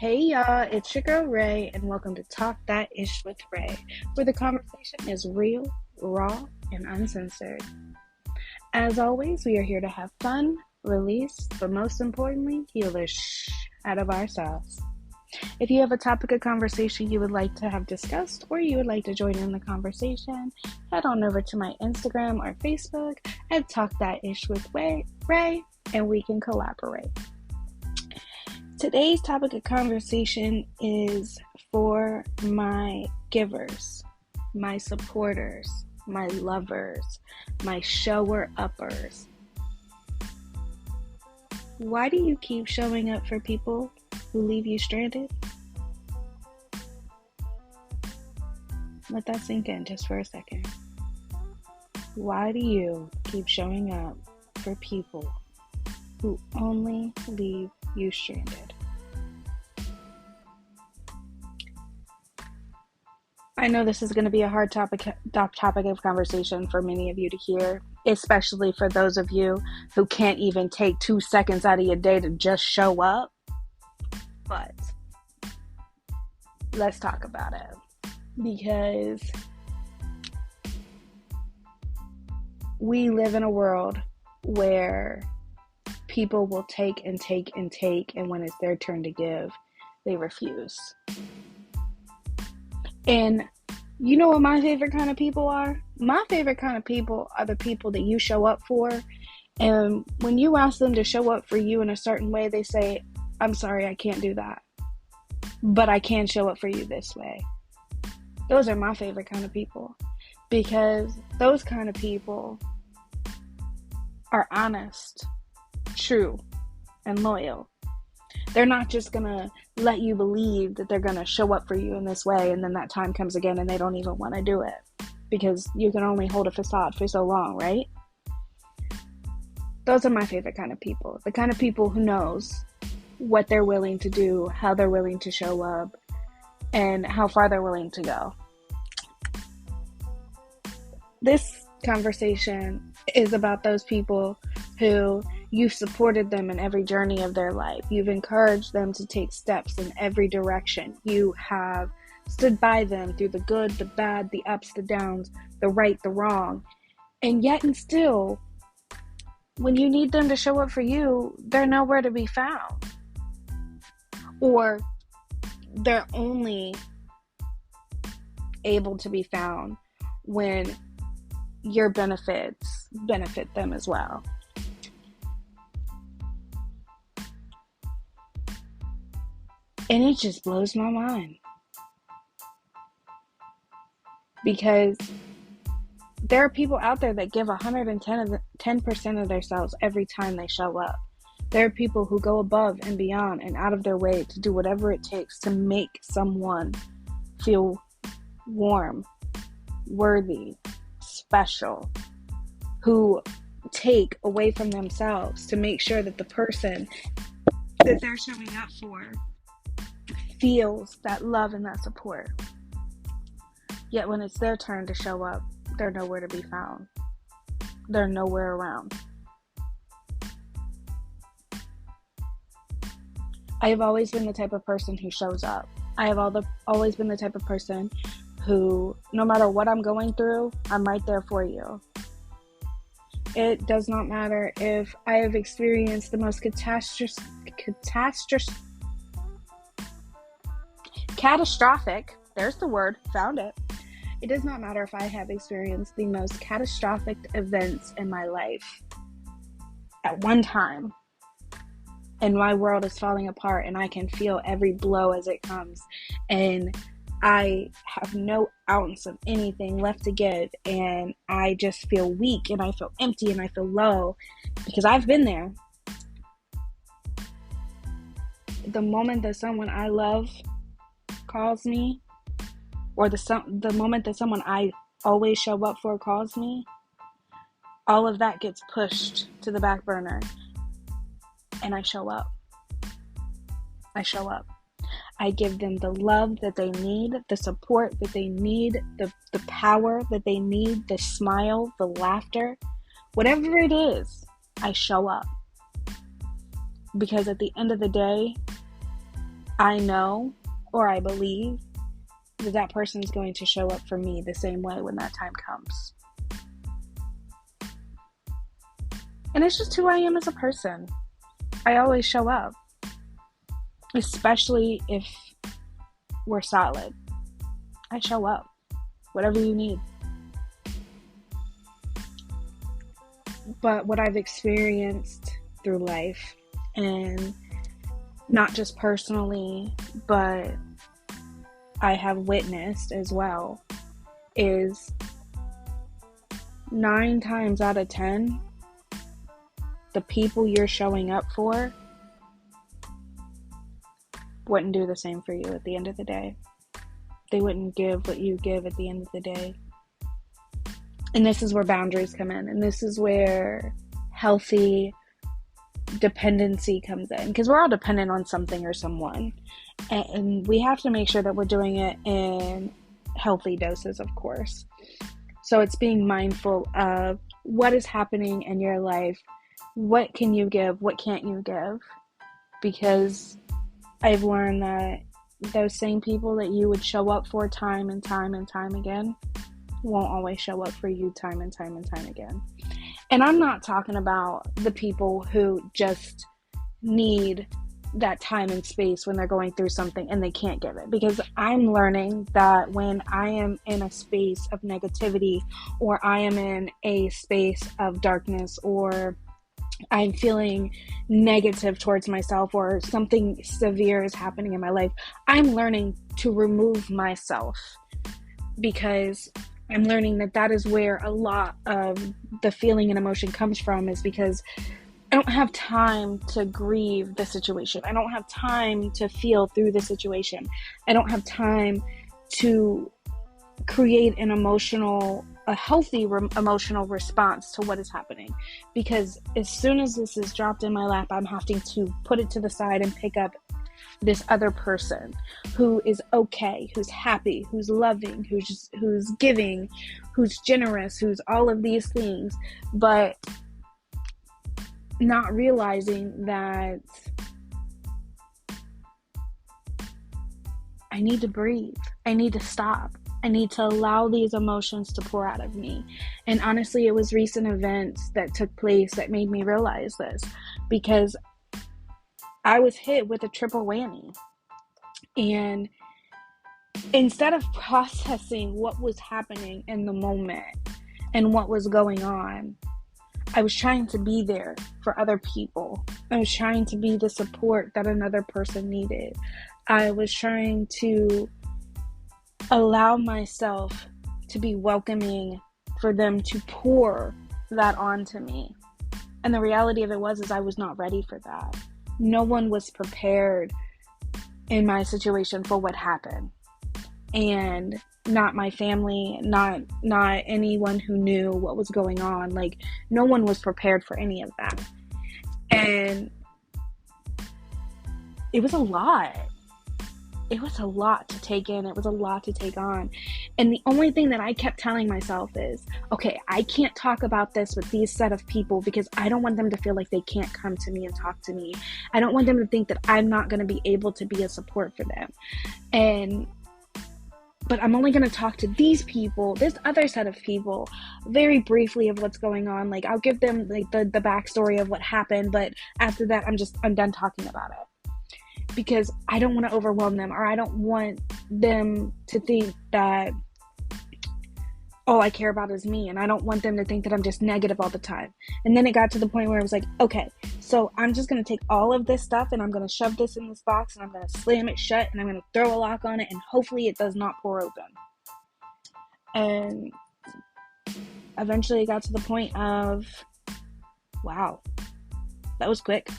Hey y'all, it's your girl Ray, and welcome to Talk That Ish with Ray, where the conversation is real, raw, and uncensored. As always, we are here to have fun, release, but most importantly, heal the shh out of ourselves. If you have a topic of conversation you would like to have discussed, or you would like to join in the conversation, head on over to my Instagram or Facebook at Talk That Ish with Ray, and we can collaborate. Today's topic of conversation is for my givers, my supporters, my lovers, my shower-uppers. Why do you keep showing up for people who leave you stranded? Let that sink in just for a second. Why do you keep showing up for people who only leave you stranded? I know this is going to be a hard topic of conversation for many of you to hear, especially for those of you who can't even take 2 seconds out of your day to just show up. But let's talk about it, because we live in a world where people will take and take and take, and when it's their turn to give, they refuse. And you know what my favorite kind of people are? My favorite kind of people are the people that you show up for, and when you ask them to show up for you in a certain way, they say, I'm sorry, I can't do that, but I can show up for you this way. Those are my favorite kind of people, because those kind of people are honest, true, and loyal. They're not just gonna let you believe that they're gonna show up for you in this way, and then that time comes again and they don't even want to do it, because you can only hold a facade for so long, right? Those are my favorite kind of people. The kind of people who knows what they're willing to do, how they're willing to show up, and how far they're willing to go. This conversation is about those people who you've supported them in every journey of their life. You've encouraged them to take steps in every direction. You have stood by them through the good, the bad, the ups, the downs, the right, the wrong. And yet and still, when you need them to show up for you, they're nowhere to be found. Or they're only able to be found when your benefits benefit them as well. And it just blows my mind, because there are people out there that give 110% of themselves every time they show up. There are people who go above and beyond and out of their way to do whatever it takes to make someone feel warm, worthy, special, who take away from themselves to make sure that the person that they're showing up for feels that love and that support. Yet when it's their turn to show up, they're nowhere to be found. They're nowhere around. I have always been the type of person who shows up. I have always been the type of person who, no matter what I'm going through, I'm right there for you. It does not matter if I have experienced the most catastrophic, there's the word, found it. It does not matter if I have experienced the most catastrophic events in my life at one time, and my world is falling apart, and I can feel every blow as it comes, and I have no ounce of anything left to give, and I just feel weak, and I feel empty, and I feel low, because I've been there. The moment that someone I love calls me, or the moment that someone I always show up for calls me, all of that gets pushed to the back burner, and I show up. I give them the love that they need, the support that they need, the power that they need, the smile, the laughter, whatever it is, I show up. Because at the end of the day, I know or I believe that that person is going to show up for me the same way when that time comes. And it's just who I am as a person. I always show up, especially if we're solid. I show up, whatever you need. But what I've experienced through life, and not just personally, but I have witnessed as well, is 9 times out of 10, the people you're showing up for wouldn't do the same for you at the end of the day. They wouldn't give what you give at the end of the day. And this is where boundaries come in. And this is where healthy dependency comes in. Because we're all dependent on something or someone. And we have to make sure that we're doing it in healthy doses, of course. So it's being mindful of what is happening in your life. What can you give? What can't you give? Because I've learned that those same people that you would show up for time and time and time again won't always show up for you time and time and time again. And I'm not talking about the people who just need that time and space when they're going through something and they can't give it. Because I'm learning that when I am in a space of negativity, or I am in a space of darkness, or I'm feeling negative towards myself, or something severe is happening in my life, I'm learning to remove myself, because I'm learning that that is where a lot of the feeling and emotion comes from, is because I don't have time to grieve the situation. I don't have time to feel through the situation. I don't have time to create a healthy emotional response to what is happening. Because as soon as this is dropped in my lap, I'm having to put it to the side and pick up this other person who is okay, who's happy, who's loving, who's giving, who's generous, who's all of these things, but not realizing that I need to breathe. I need to stop. I need to allow these emotions to pour out of me. And honestly, it was recent events that took place that made me realize this, because I was hit with a triple whammy. And instead of processing what was happening in the moment and what was going on, I was trying to be there for other people. I was trying to be the support that another person needed. I was trying to allow myself to be welcoming for them to pour that onto me. And the reality of it is I was not ready for that. No one was prepared in my situation for what happened. And not my family, not anyone who knew what was going on. Like, no one was prepared for any of that. And it was a lot. It was a lot to take in. It was a lot to take on. And the only thing that I kept telling myself is, okay, I can't talk about this with these set of people because I don't want them to feel like they can't come to me and talk to me. I don't want them to think that I'm not going to be able to be a support for them. But I'm only going to talk to these people, this other set of people, very briefly of what's going on. Like, I'll give them like the backstory of what happened, but after that, I'm done talking about it. Because I don't want to overwhelm them, or I don't want them to think that all I care about is me, and I don't want them to think that I'm just negative all the time. And then it got to the point where I was like, okay, so I'm just going to take all of this stuff and I'm going to shove this in this box and I'm going to slam it shut and I'm going to throw a lock on it and hopefully it does not pour open. And eventually it got to the point of, wow, that was quick.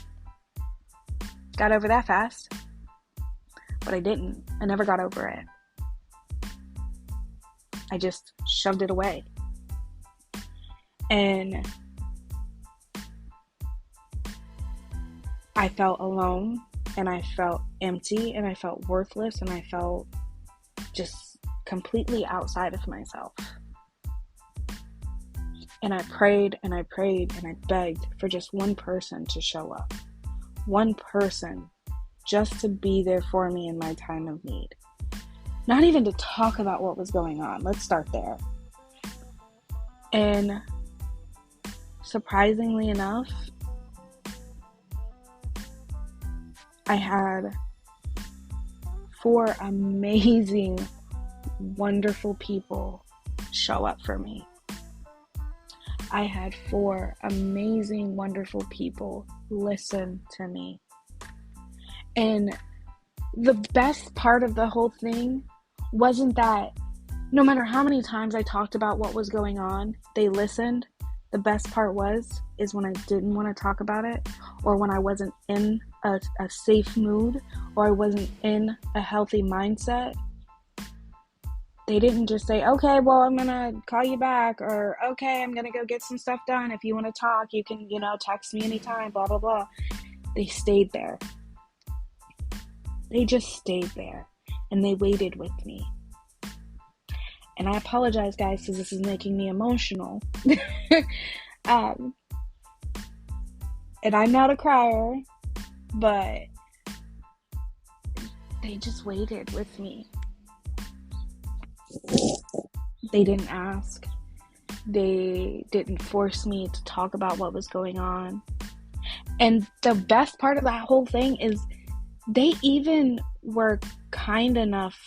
Got over that fast. But I didn't. I never got over it. I just shoved it away. And I felt alone, and I felt empty, and I felt worthless, and I felt just completely outside of myself. And I prayed and I prayed and I begged for just one person to show up. One person just to be there for me in my time of need. Not even to talk about what was going on. Let's start there. And surprisingly enough, I had 4 amazing, wonderful people show up for me. I had 4 amazing, wonderful people listen to me. And the best part of the whole thing wasn't that no matter how many times I talked about what was going on, they listened. The best part is when I didn't want to talk about it, or when I wasn't in a safe mood, or I wasn't in a healthy mindset, they didn't just say, okay, well, I'm going to call you back, or okay, I'm going to go get some stuff done. If you want to talk, you can, text me anytime, blah, blah, blah. They stayed there. They just stayed there, and they waited with me. And I apologize, guys, because this is making me emotional. And I'm not a crier, but they just waited with me. They didn't ask. They didn't force me to talk about what was going on. And the best part of that whole thing is they even were kind enough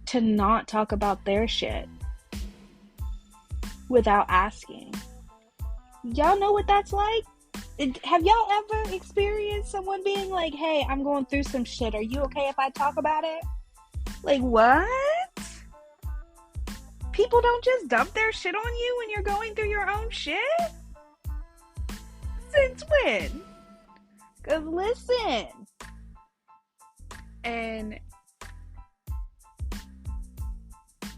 to not talk about their shit without asking. Y'all know what that's like? Have y'all ever experienced someone being like, hey, I'm going through some shit. Are you okay if I talk about it? Like, what? People don't just dump their shit on you when you're going through your own shit? Since when? Because listen. And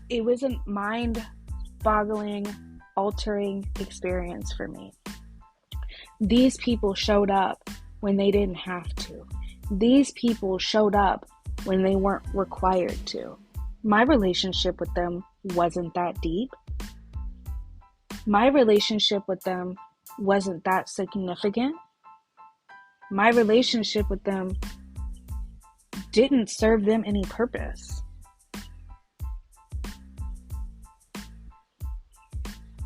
it was a mind-boggling, altering experience for me. These people showed up when they didn't have to. These people showed up when they weren't required to. My relationship with them wasn't that deep. My relationship with them wasn't that significant. My relationship with them didn't serve them any purpose.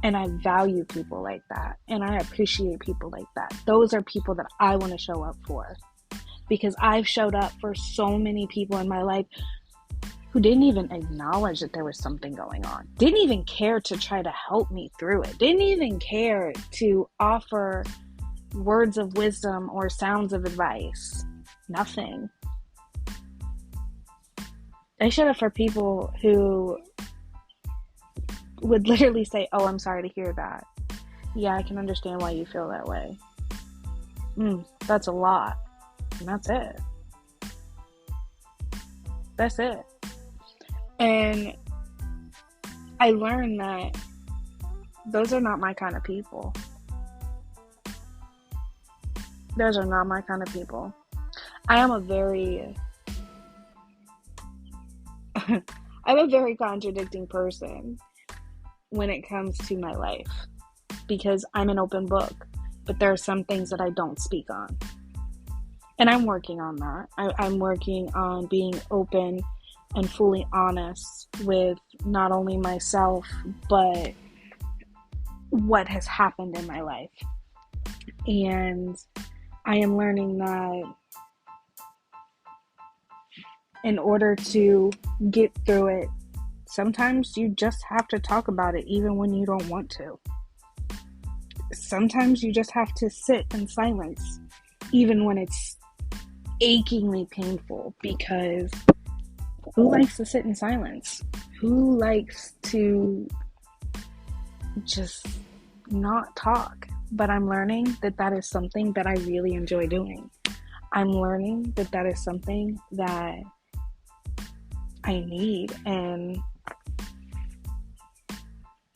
And I value people like that. And I appreciate people like that. Those are people that I want to show up for. Because I've showed up for so many people in my life who didn't even acknowledge that there was something going on. Didn't even care to try to help me through it. Didn't even care to offer words of wisdom or sounds of advice. Nothing. I showed up for people who would literally say, oh, I'm sorry to hear that. Yeah, I can understand why you feel that way. That's a lot. And that's it. That's it. And I learned that those are not my kind of people. Those are not my kind of people. I am a very I'm a very contradicting person when it comes to my life, because I'm an open book, but there are some things that I don't speak on. And I'm working on that. I'm working on being open and fully honest with not only myself, but what has happened in my life. And I am learning that in order to get through it, sometimes you just have to talk about it even when you don't want to. Sometimes you just have to sit in silence even when it's achingly painful, because who likes to sit in silence? Who likes to just not talk? But I'm learning that that is something that I really enjoy doing. I'm learning that that is something that I need and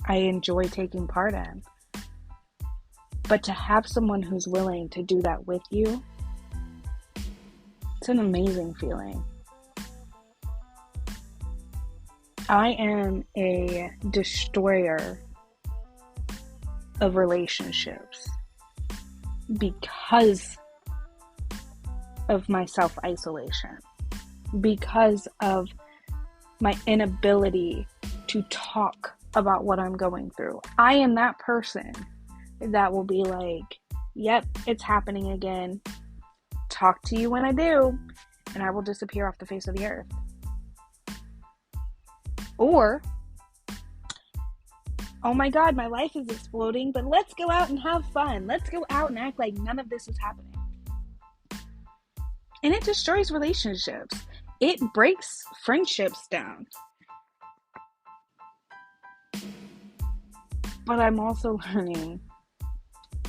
I enjoy taking part in. But to have someone who's willing to do that with you, it's an amazing feeling. I am a destroyer of relationships because of my self-isolation, because of my inability to talk about what I'm going through. I am that person that will be like, yep, it's happening again. Talk to you when I do, and I will disappear off the face of the earth. Or, oh my God, my life is exploding, but let's go out and have fun. Let's go out and act like none of this is happening. And it destroys relationships. It breaks friendships down. But I'm also learning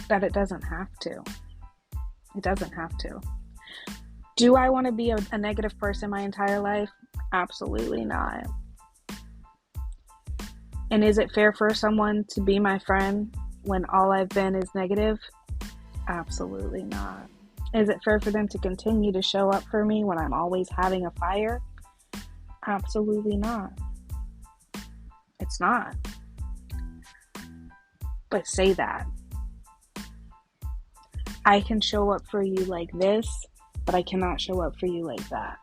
that it doesn't have to. It doesn't have to. Do I want to be a negative person my entire life? Absolutely not. And is it fair for someone to be my friend when all I've been is negative? Absolutely not. Is it fair for them to continue to show up for me when I'm always having a fire? Absolutely not. It's not. But say that. I can show up for you like this, but I cannot show up for you like that.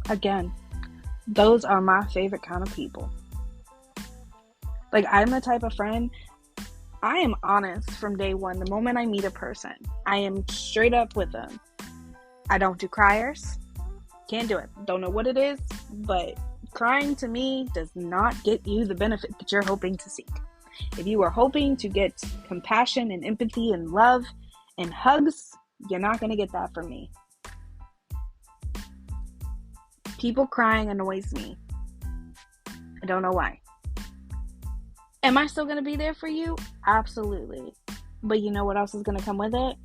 Again, those are my favorite kind of people. Like, I'm the type of friend, I am honest from day one. The moment I meet a person, I am straight up with them. I don't do criers. Can't do it. Don't know what it is, but crying to me does not get you the benefit that you're hoping to seek. If you are hoping to get compassion and empathy and love and hugs, you're not going to get that from me. People crying annoys me. I don't know why. Am I still going to be there for you? Absolutely. But you know what else is going to come with it?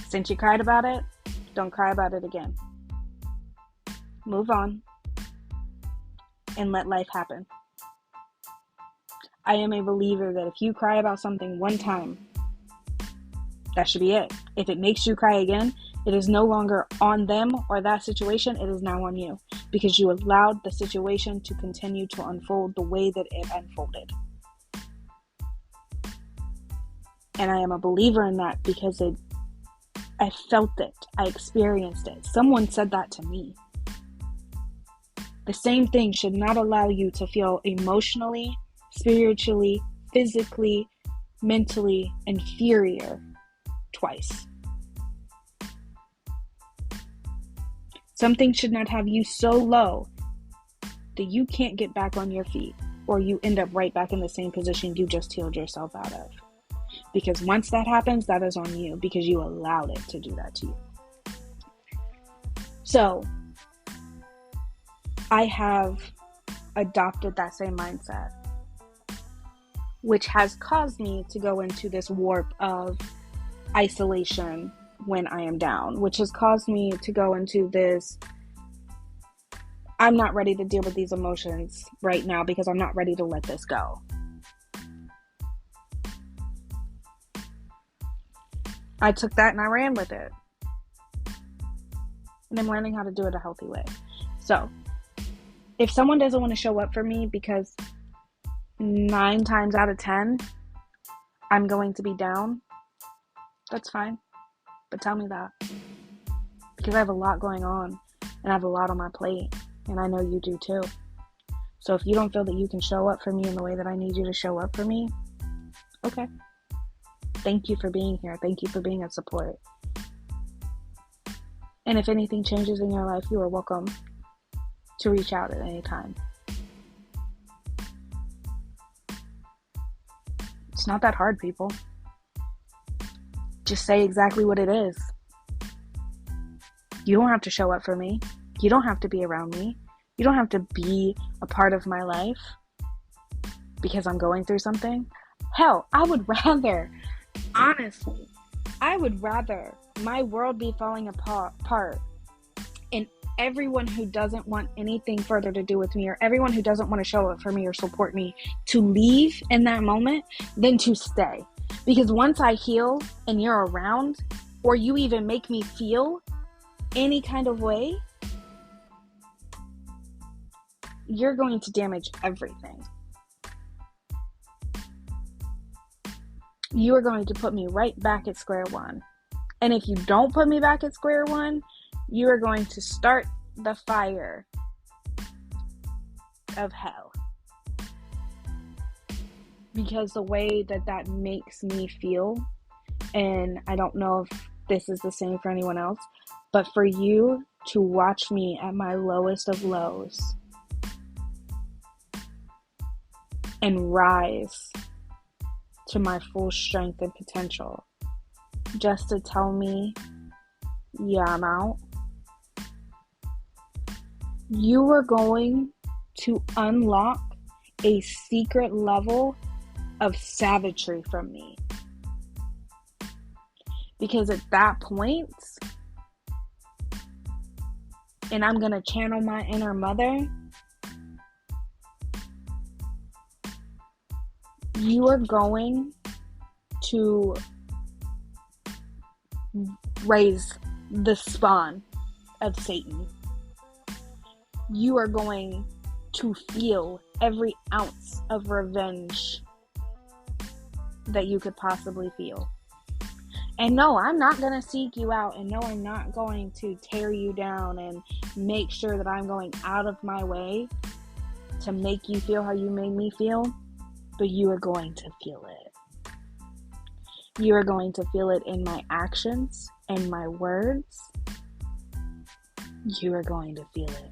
Since you cried about it, don't cry about it again. Move on and let life happen. I am a believer that if you cry about something one time, that should be it. If it makes you cry again, it is no longer on them or that situation. It is now on you, because you allowed the situation to continue to unfold the way that it unfolded. And I am a believer in that because I felt it. I experienced it. Someone said that to me. The same thing should not allow you to feel emotionally, spiritually, physically, mentally inferior twice. Something should not have you so low that you can't get back on your feet, or you end up right back in the same position you just healed yourself out of. Because once that happens, that is on you, because you allowed it to do that to you. So, I have adopted that same mindset, which has caused me to go into this warp of isolation when I am down, which has caused me to go into this, I'm not ready to deal with these emotions right now because I'm not ready to let this go. I took that and I ran with it. And I'm learning how to do it a healthy way. So, if someone doesn't want to show up for me because 9 times out of 10, I'm going to be down, that's fine. But tell me that. Because I have a lot going on and I have a lot on my plate. And I know you do too. So if you don't feel that you can show up for me in the way that I need you to show up for me, okay. Thank you for being here. Thank you for being a support. And if anything changes in your life, you are welcome to reach out at any time. It's not that hard, people. Just say exactly what it is. You don't have to show up for me. You don't have to be around me. You don't have to be a part of my life because I'm going through something. Hell, I would rather, honestly, my world be falling apart and everyone who doesn't want anything further to do with me, or everyone who doesn't want to show up for me or support me, to leave in that moment than to stay. Because once I heal and you're around, or you even make me feel any kind of way, you're going to damage everything. You are going to put me right back at square one. And if you don't put me back at square one, you are going to start the fire of hell. Because the way that makes me feel, and I don't know if this is the same for anyone else, but for you to watch me at my lowest of lows and rise to my full strength and potential, just to tell me, yeah, I'm out. You are going to unlock a secret level of savagery from me. Because at that point, and I'm going to channel my inner mother, you are going to raise the spawn of Satan. You are going to feel every ounce of revenge that you could possibly feel. And no, I'm not going to seek you out, and no, I'm not going to tear you down and make sure that I'm going out of my way to make you feel how you made me feel, but you are going to feel it. You are going to feel it in my actions and my words. You are going to feel it.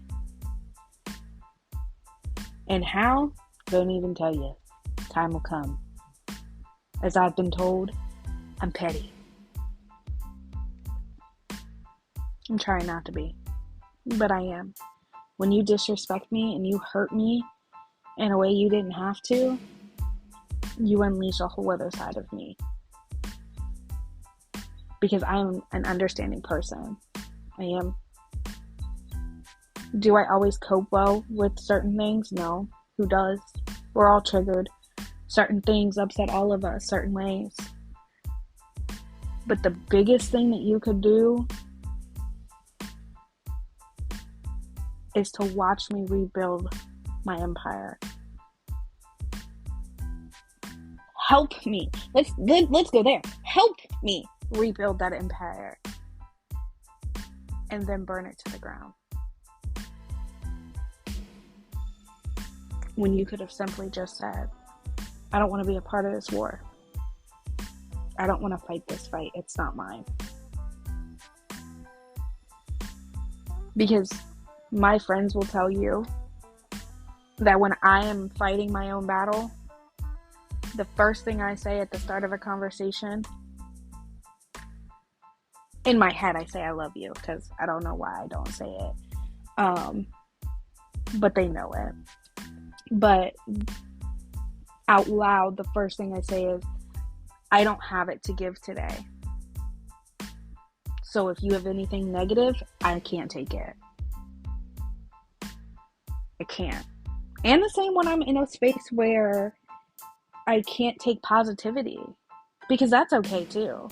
And how? Don't even tell you. Time will come. As I've been told, I'm petty. I'm trying not to be, but I am. When you disrespect me and you hurt me in a way you didn't have to, you unleash a whole other side of me. Because I'm an understanding person. I am. Do I always cope well with certain things? No. Who does? We're all triggered. Certain things upset all of us certain ways. But the biggest thing that you could do is to watch me rebuild my empire. Help me. Let's go there. Help me rebuild that empire. And then burn it to the ground. When you could have simply just said, I don't want to be a part of this war. I don't want to fight this fight. It's not mine. Because my friends will tell you that when I am fighting my own battle, the first thing I say at the start of a conversation, in my head I say I love you, because I don't know why I don't say it. But they know it. But out loud, the first thing I say is, I don't have it to give today. So if you have anything negative, I can't take it. I can't. And the same when I'm in a space where I can't take positivity. Because that's okay too.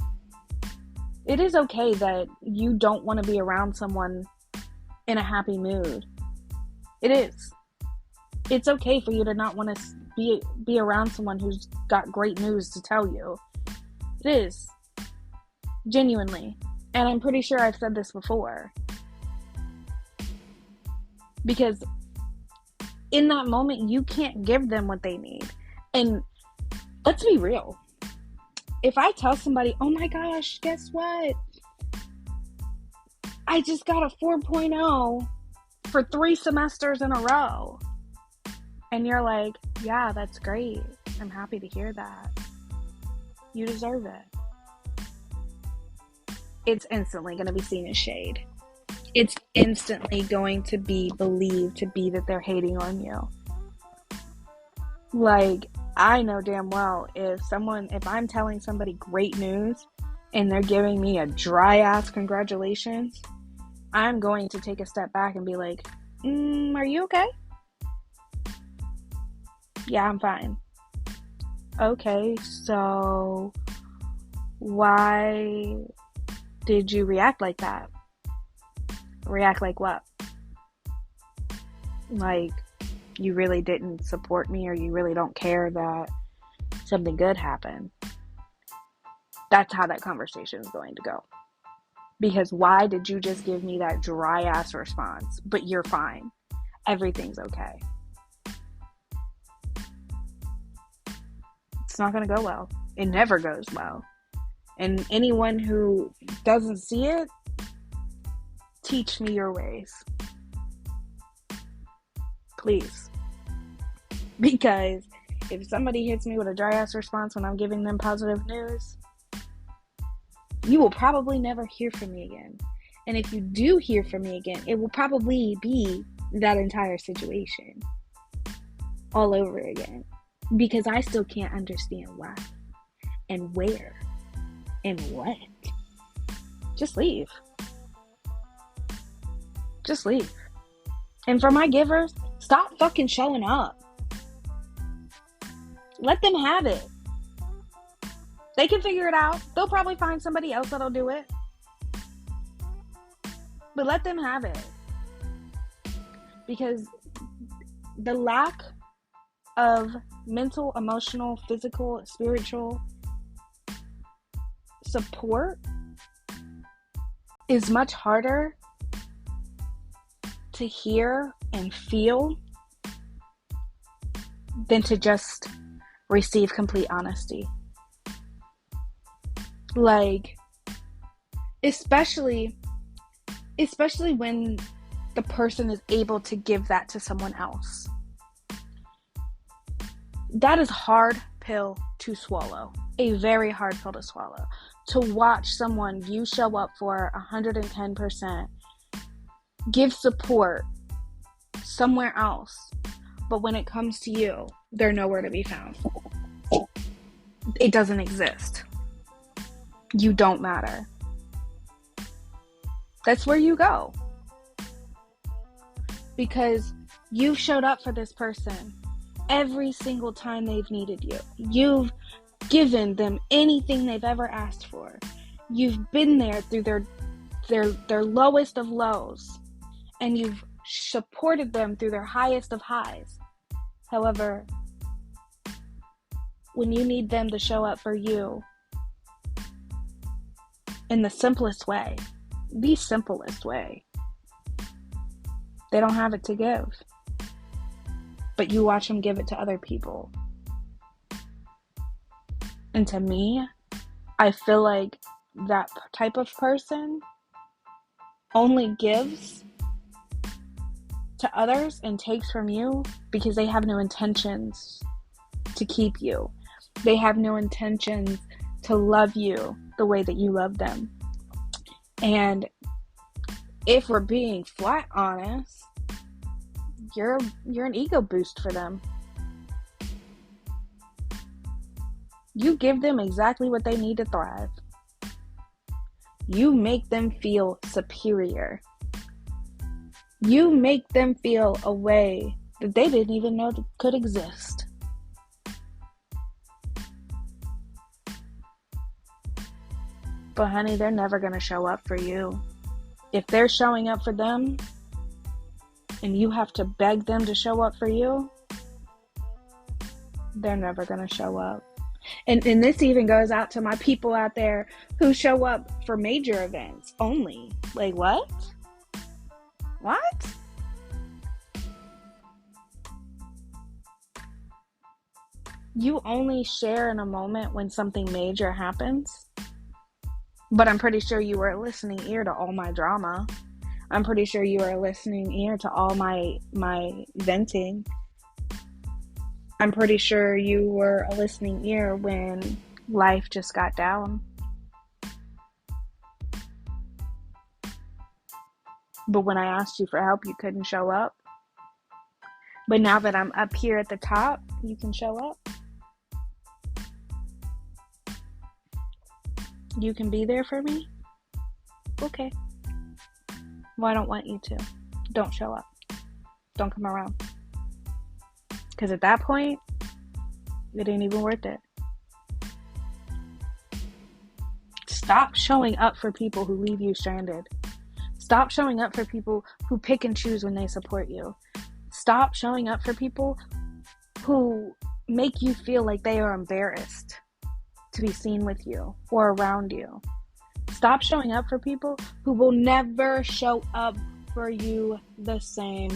It is okay that you don't want to be around someone in a happy mood. It is. It's okay for you to not want to be around someone who's got great news to tell you. It is. Genuinely. And I'm pretty sure I've said this before. Because in that moment, you can't give them what they need. And let's be real. If I tell somebody, oh my gosh, guess what? I just got a 4.0 for 3 semesters in a row. And you're like, yeah, that's great. I'm happy to hear that. You deserve it. It's instantly going to be seen as shade. It's instantly going to be believed to be that they're hating on you. Like, I know damn well if I'm telling somebody great news and they're giving me a dry ass congratulations, I'm going to take a step back and be like, are you okay? Yeah, I'm fine. Okay, so why did you react like that? React like what? Like, you really didn't support me, or you really don't care that something good happened. That's how that conversation is going to go. Because why did you just give me that dry ass response? But you're fine. Everything's okay. It's not going to go well. It never goes well. And anyone who doesn't see it, teach me your ways. Please. Because if somebody hits me with a dry ass response when I'm giving them positive news, you will probably never hear from me again. And if you do hear from me again, it will probably be that entire situation all over again. Because I still can't understand why and where and what. Just leave. Just leave. And for my givers, stop fucking showing up. Let them have it. They can figure it out. They'll probably find somebody else that'll do it. But let them have it. Because the lack of mental, emotional, physical, spiritual support is much harder to hear and feel than to just receive complete honesty. Like, especially when the person is able to give that to someone else. That is hard pill to swallow. A very hard pill to swallow. To watch someone you show up for 110%, give support somewhere else, but when it comes to you, they're nowhere to be found. It doesn't exist. You don't matter. That's where you go. Because you've showed up for this person every single time they've needed you. You've given them anything they've ever asked for. You've been there through their lowest of lows, and you've supported them through their highest of highs. However, when you need them to show up for you in the simplest way, the simplest way, they don't have it to give. But you watch them give it to other people. And to me, I feel like that type of person only gives to others and takes from you because they have no intentions to keep you. They have no intentions to love you the way that you love them. And if we're being flat honest, you're an ego boost for them. You give them exactly what they need to thrive. You make them feel superior. You make them feel a way that they didn't even know could exist. But honey, they're never going to show up for you. If they're showing up for them and you have to beg them to show up for you, they're never going to show up. And this even goes out to my people out there who show up for major events only. Like, what? What? You only share in a moment when something major happens. But I'm pretty sure you were a listening ear to all my drama. I'm pretty sure you were a listening ear to all my venting. I'm pretty sure you were a listening ear when life just got down. But when I asked you for help, you couldn't show up. But now that I'm up here at the top, you can show up. You can be there for me? Okay. Well, I don't want you to. Don't show up. Don't come around. Because at that point, it ain't even worth it. Stop showing up for people who leave you stranded. Stop showing up for people who pick and choose when they support you. Stop showing up for people who make you feel like they are embarrassed to be seen with you or around you. Stop showing up for people who will never show up for you the same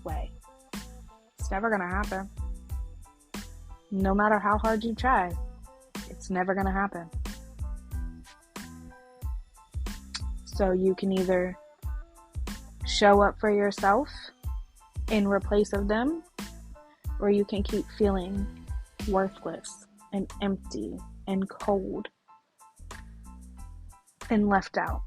way. It's never going to happen. No matter how hard you try, it's never going to happen. So you can either show up for yourself in replace of them, or you can keep feeling worthless and empty and cold and left out.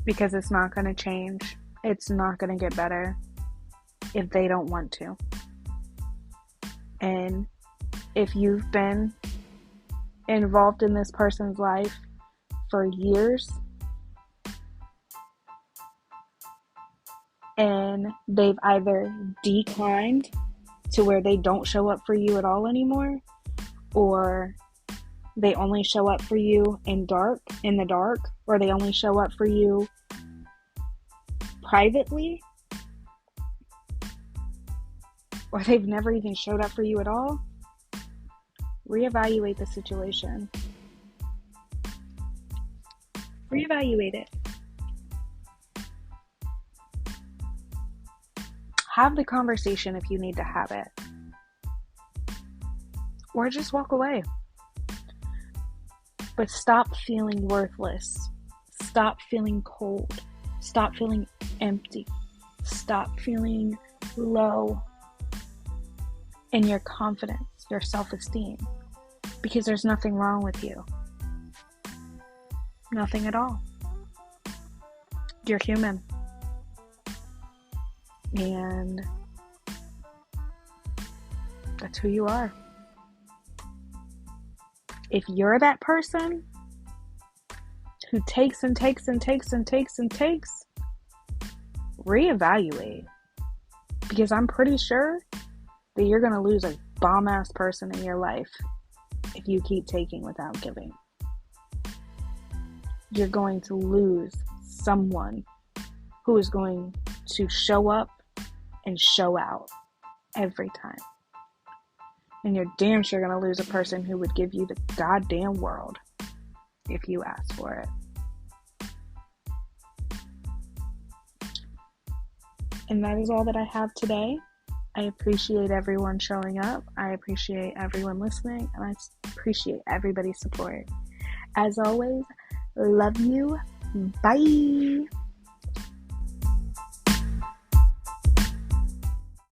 Because it's not going to change. It's not going to get better if they don't want to. And if you've been involved in this person's life for years and they've either declined to where they don't show up for you at all anymore, or they only show up for you in the dark, or they only show up for you privately, or they've never even showed up for you at all, reevaluate the situation. Reevaluate it. Have the conversation if you need to have it. Or just walk away. But stop feeling worthless. Stop feeling cold. Stop feeling empty. Stop feeling low in your confidence, your self-esteem. Because there's nothing wrong with you. Nothing at all. You're human. And that's who you are. If you're that person who takes and takes and takes and takes and takes, reevaluate. Because I'm pretty sure that you're going to lose a bomb-ass person in your life if you keep taking without giving. You're going to lose someone who is going to show up and show out every time. And you're damn sure going to lose a person who would give you the goddamn world if you ask for it. And that is all that I have today. I appreciate everyone showing up. I appreciate everyone listening. And I appreciate everybody's support. As always, love you. Bye.